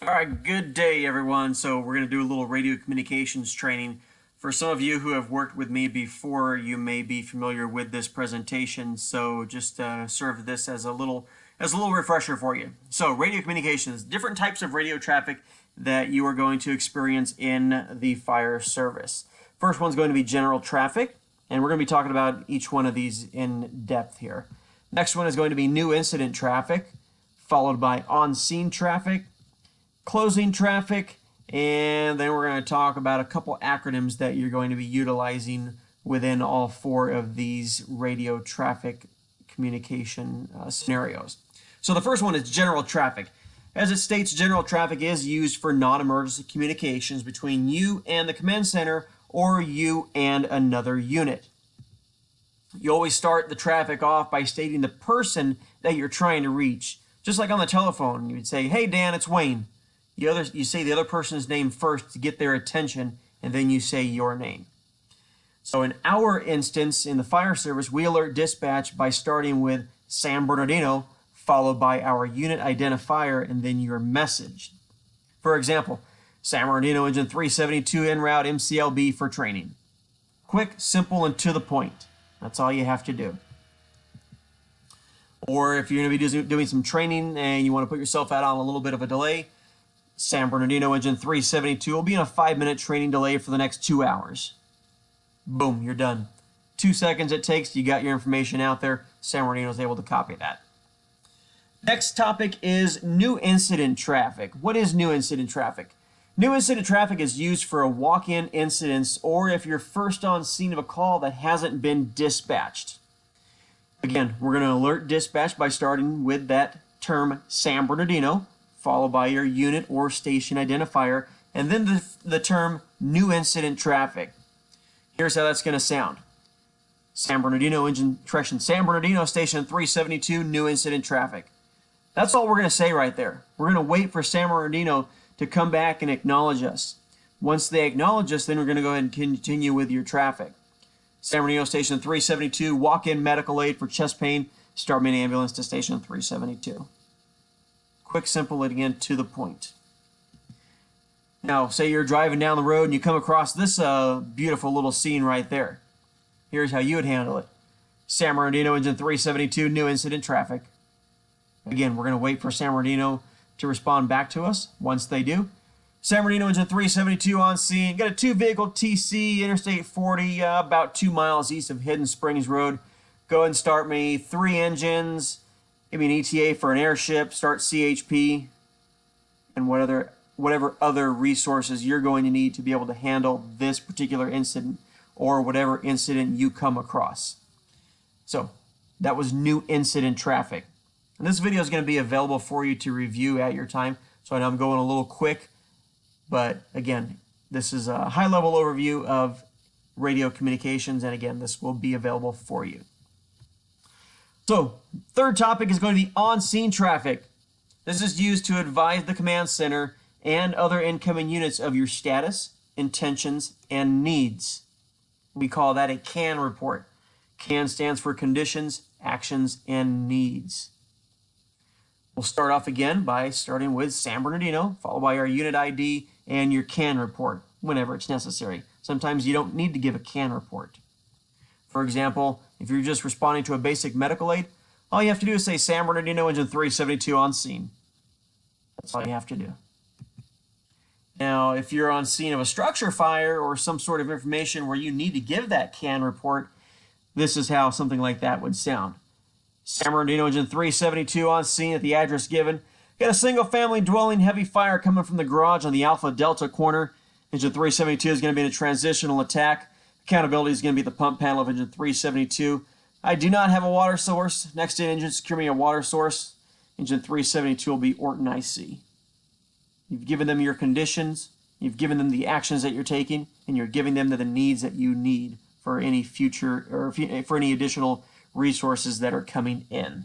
All right, good day, everyone. So we're going to do a little radio communications training. For some of you who have worked with me before, you may be familiar with this presentation. So just serve this as a little refresher for you. So radio communications, different types of radio traffic that you are going to experience in the fire service. First one's going to be general traffic, and we're going to be talking about each one of these in depth here. Next one is going to be new incident traffic, followed by on-scene traffic, closing traffic, and then we're going to talk about a couple acronyms that you're going to be utilizing within all four of these radio traffic communication scenarios. So the first one is general traffic. As it states, general traffic is used for non-emergency communications between you and the command center or you and another unit. You always start the traffic off by stating the person that you're trying to reach. Just like on the telephone, you would say, "Hey Dan, it's Wayne." You say the other person's name first to get their attention, and then you say your name. So in our instance, in the fire service, we alert dispatch by starting with San Bernardino, followed by our unit identifier, and then your message. For example, San Bernardino Engine 372 en route MCLB for training. Quick, simple, and to the point. That's all you have to do. Or if you're going to be doing some training and you want to put yourself out on a little bit of a delay, San Bernardino Engine 372 will be in a 5-minute training delay for the next 2 hours. Boom, you're done. 2 seconds it takes, you got your information out there. San Bernardino is able to copy that. Next topic is new incident traffic. What is new incident traffic? New incident traffic is used for a walk-in incidents or if you're first on scene of a call that hasn't been dispatched. Again, we're going to alert dispatch by starting with that term San Bernardino, followed by your unit or station identifier, and then the term new incident traffic. Here's how that's going to sound. San Bernardino engine correction, San Bernardino station 372, new incident traffic. That's all we're going to say right there. We're going to wait for San Bernardino to come back and acknowledge us. Once they acknowledge us, then we're going to go ahead and continue with your traffic. San Bernardino station 372, walk-in medical aid for chest pain, start mini ambulance to station 372. Quick, simple, and again, to the point. Now, say you're driving down the road and you come across this beautiful little scene right there. Here's how you would handle it. San Bernardino engine 372, new incident traffic. Again, we're going to wait for San Bernardino to respond back to us. Once they do, San Bernardino engine 372 on scene. Got a 2-vehicle TC, Interstate 40, about 2 miles east of Hidden Springs Road. Go ahead and start me 3 engines. Give me an ETA for an airship, start CHP, and whatever other resources you're going to need to be able to handle this particular incident or whatever incident you come across. So that was new incident traffic. And this video is going to be available for you to review at your time. So I know I'm going a little quick, but again, this is a high-level overview of radio communications, and again, this will be available for you. So, third topic is going to be on-scene traffic. This is used to advise the command center and other incoming units of your status, intentions, and needs. We call that a CAN report. CAN stands for conditions, actions, and needs. We'll start off again by starting with San Bernardino, followed by our unit ID and your CAN report, whenever it's necessary. Sometimes you don't need to give a CAN report. For example, if you're just responding to a basic medical aid, all you have to do is say San Bernardino engine 372 on scene. That's all you have to do. Now, if you're on scene of a structure fire or some sort of information where you need to give that CAN report, this is how something like that would sound. San Bernardino engine 372 on scene at the address given. Got a single-family dwelling, heavy fire coming from the garage on the Alpha Delta corner. Engine 372 is going to be in a transitional attack. Accountability is going to be the pump panel of engine 372. I do not have a water source. Next in engine, secure me a water source. Engine 372 will be Orton IC. You've given them your conditions, you've given them the actions that you're taking, and you're giving them the needs that you need for any future or for any additional resources that are coming in.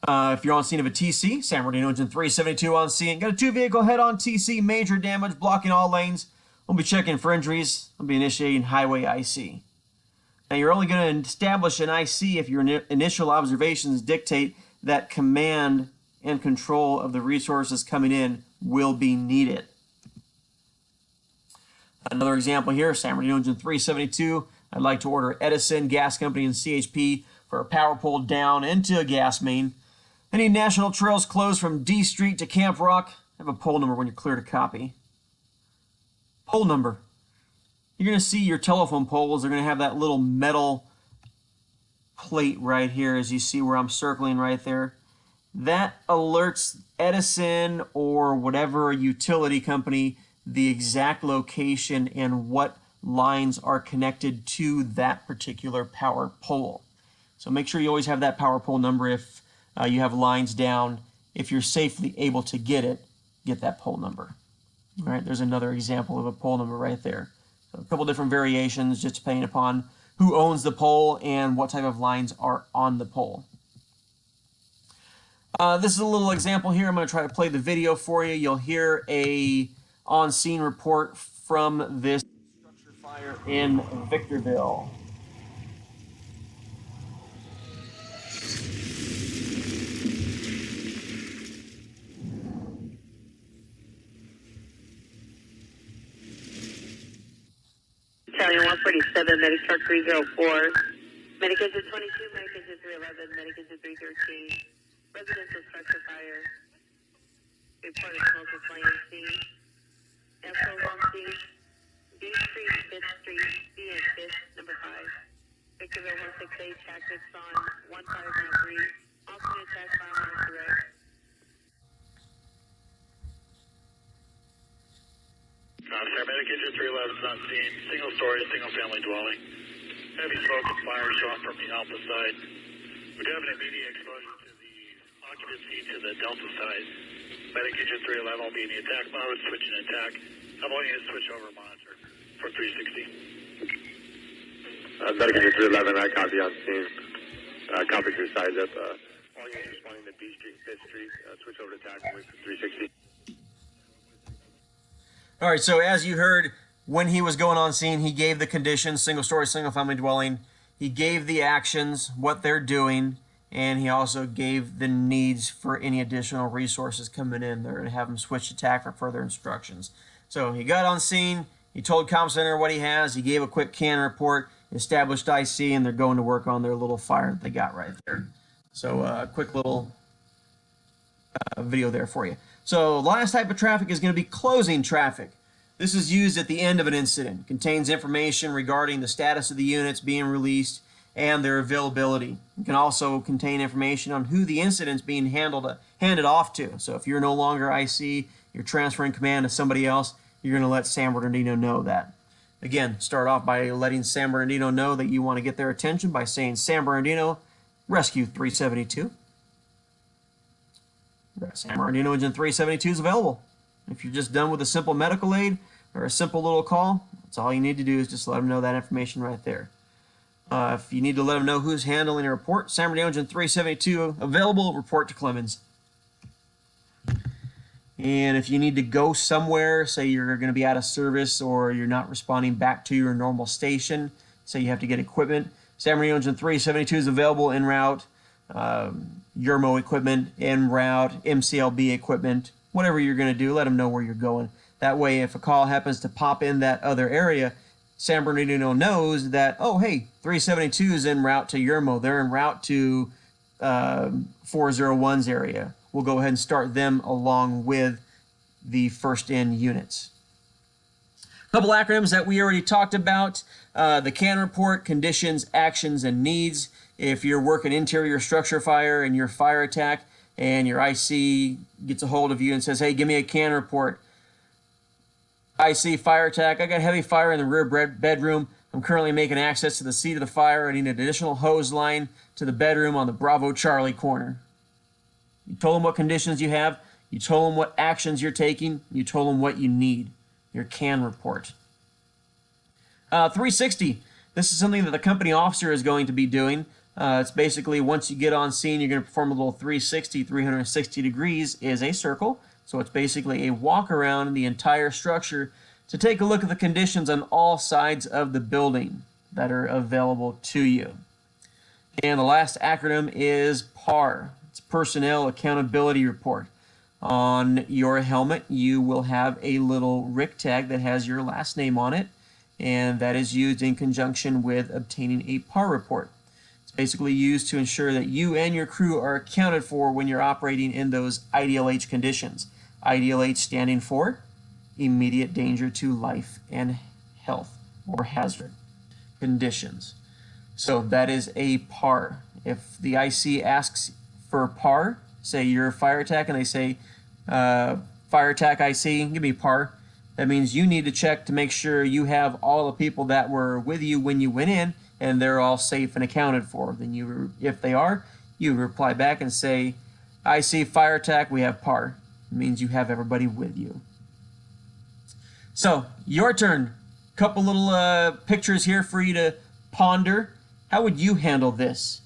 If you're on scene of a TC, San Bernardino engine 372 on scene. Got a 2-vehicle head-on TC, major damage, blocking all lanes. We'll be checking for injuries. We'll be initiating highway IC. Now, you're only going to establish an IC if your initial observations dictate that command and control of the resources coming in will be needed. Another example here, San Bernardino Engine 372. I'd like to order Edison Gas Company and CHP for a power pole down into a gas main. I need national trails closed from D Street to Camp Rock. Have a pole number when you're clear to copy. Pole number. You're going to see your telephone poles. They're going to have that little metal plate right here, as you see where I'm circling right there. That alerts Edison or whatever utility company the exact location and what lines are connected to that particular power pole. So make sure you always have that power pole number if you have lines down. If you're safely able to get it, get that pole number. All right, there's another example of a pole number right there. So a couple different variations just depending upon who owns the pole and what type of lines are on the pole. This is a little example here. I'm going to try to play the video for you. You'll hear a on-scene report from this structure fire in Victorville. Charlie 147, Medic Truck 304, Medic Engine 22, Medic Engine 311, Medic Engine 313, residential structure fire, reported smoke is flame scene, SO on scene, B Street, 5th Street, B and 5th, number 5, Victorville 168, tactics on 1593, alternate attack 5 miles direct. Paramedic Engine 311 is on scene. Single story, single family dwelling. Heavy smoke and fire showing from the alpha side. We do have an immediate explosion to the occupancy to the delta side. Medic Engine 311 will be in the attack mode, switching attack. I'm only going to switch over monitor for 360. Medic Engine 311, I copy on scene. Copy through size up. All units responding to B Street, 5th Street. Switch over to attack with 360. All right, so as you heard, when he was going on scene, he gave the conditions, single story, single family dwelling. He gave the actions, what they're doing, and he also gave the needs for any additional resources coming in. They're going to have him switch attack for further instructions. So he got on scene, he told Comm Center what he has, he gave a quick CAN report, established IC, and they're going to work on their little fire that they got right there. So a quick little video there for you. So last type of traffic is going to be closing traffic. This is used at the end of an incident. It contains information regarding the status of the units being released and their availability. It can also contain information on who the incident's being handed off to. So if you're no longer IC, you're transferring command to somebody else, you're going to let San Bernardino know that. Again, start off by letting San Bernardino know that you want to get their attention by saying, San Bernardino, Rescue 372. San Bernardino Engine 372 is available. If you're just done with a simple medical aid or a simple little call, that's all you need to do is just let them know that information right there. If you need to let them know who's handling a report, San Bernardino Engine 372 available, report to Clemens. And if you need to go somewhere, say you're going to be out of service or you're not responding back to your normal station, say you have to get equipment, San Bernardino Engine 372 is available en route. Yermo equipment, en route, MCLB equipment, whatever you're going to do, let them know where you're going. That way, if a call happens to pop in that other area, San Bernardino knows that, oh, hey, 372 is en route to Yermo. They're en route to 401's area. We'll go ahead and start them along with the first in units. A couple acronyms that we already talked about. The CAN report, conditions, actions, and needs. If you're working interior structure fire and your fire attack and your IC gets a hold of you and says, hey, give me a CAN report. IC fire attack, I got heavy fire in the rear bedroom. I'm currently making access to the seat of the fire. I need an additional hose line to the bedroom on the Bravo Charlie corner. You told them what conditions you have. You told them what actions you're taking. You told them what you need. Your CAN report. 360. This is something that the company officer is going to be doing. It's basically once you get on scene, you're going to perform a little 360 degrees is a circle. So it's basically a walk around the entire structure to take a look at the conditions on all sides of the building that are available to you. And the last acronym is PAR, It's personnel accountability report. On your helmet, you will have a little RIC tag that has your last name on it, and that is used in conjunction with obtaining a PAR report. It's basically used to ensure that you and your crew are accounted for when you're operating in those IDLH conditions. IDLH standing for immediate danger to life and health or hazard conditions. So that is a PAR. If the IC asks for PAR, say you're a fire attack and they say fire attack IC, give me PAR. That means you need to check to make sure you have all the people that were with you when you went in and they're all safe and accounted for. Then you, if they are, you reply back and say, IC fire attack, we have PAR. It means you have everybody with you. So your turn. Couple little pictures here for you to ponder. How would you handle this?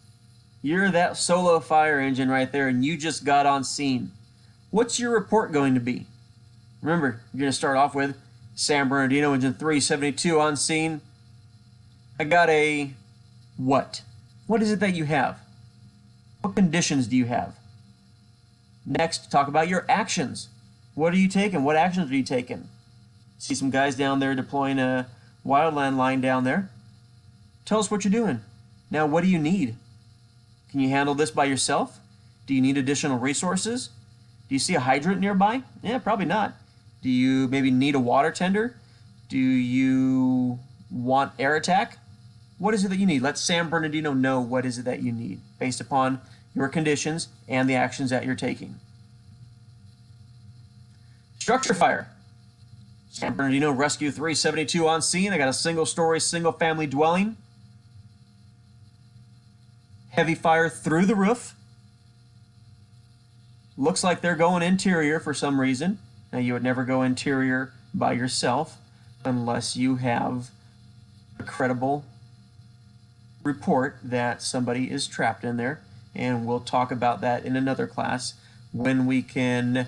You're that solo fire engine right there and you just got on scene. What's your report going to be? Remember, you're going to start off with San Bernardino engine 372 on scene. I got a what? What is it that you have? What conditions do you have? Next, talk about your actions. What are you taking? What actions are you taking? See some guys down there deploying a wildland line down there. Tell us what you're doing. Now, what do you need? Can you handle this by yourself? Do you need additional resources? Do you see a hydrant nearby? Yeah, probably not. Do you maybe need a water tender? Do you want air attack? What is it that you need? Let San Bernardino know what is it that you need based upon your conditions and the actions that you're taking. Structure fire. San Bernardino Rescue 372 on scene. I got a single-story, single-family dwelling. Heavy fire through the roof. Looks like they're going interior for some reason. Now, you would never go interior by yourself unless you have a credible report that somebody is trapped in there. And we'll talk about that in another class when we can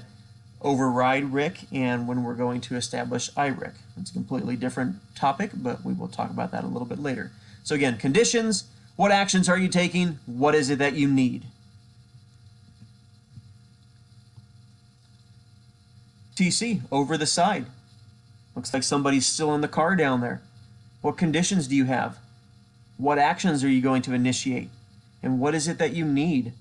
override RIC and when we're going to establish IRIC. It's a completely different topic, but we will talk about that a little bit later. So again, conditions, what actions are you taking? What is it that you need? TC, over the side. Looks like somebody's still in the car down there. What conditions do you have? What actions are you going to initiate? And what is it that you need?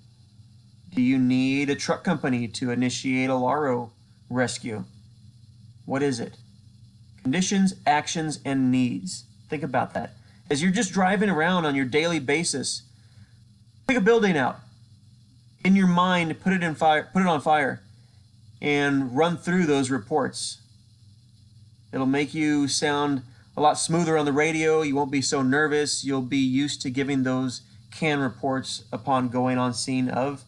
Do you need a truck company to initiate a LARO rescue? What is it? Conditions, actions, and needs. Think about that. As you're just driving around on your daily basis, pick a building out. In your mind, put it on fire, and run through those reports. It'll make you sound a lot smoother on the radio. You won't be so nervous. You'll be used to giving those CAN reports upon going on scene of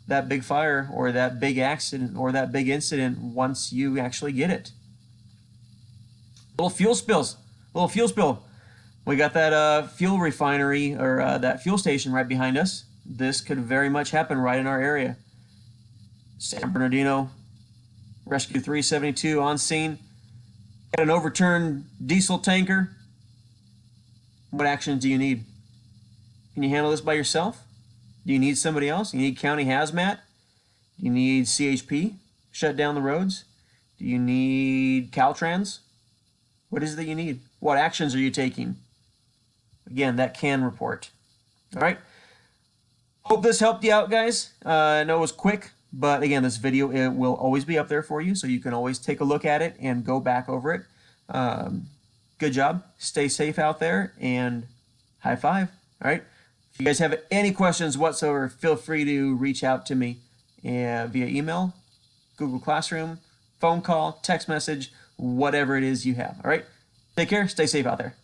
that big fire or that big accident or that big incident once you actually get it. Little fuel spills. We got that fuel refinery or that fuel station right behind us. This could very much happen right in our area. San Bernardino Rescue 372 on scene. Got an overturned diesel tanker. What actions do you need? Can you handle this by yourself? Do you need somebody else? You need county hazmat? Do you need CHP? Shut down the roads? Do you need Caltrans? What is it that you need? What actions are you taking? Again, that CAN report. All right. Hope this helped you out, guys. I know it was quick, but again, this video it will always be up there for you, so you can always take a look at it and go back over it. Good job. Stay safe out there, and high five. All right. If you guys have any questions whatsoever, feel free to reach out to me via email, Google Classroom, phone call, text message, whatever it is you have. All right. Take care. Stay safe out there.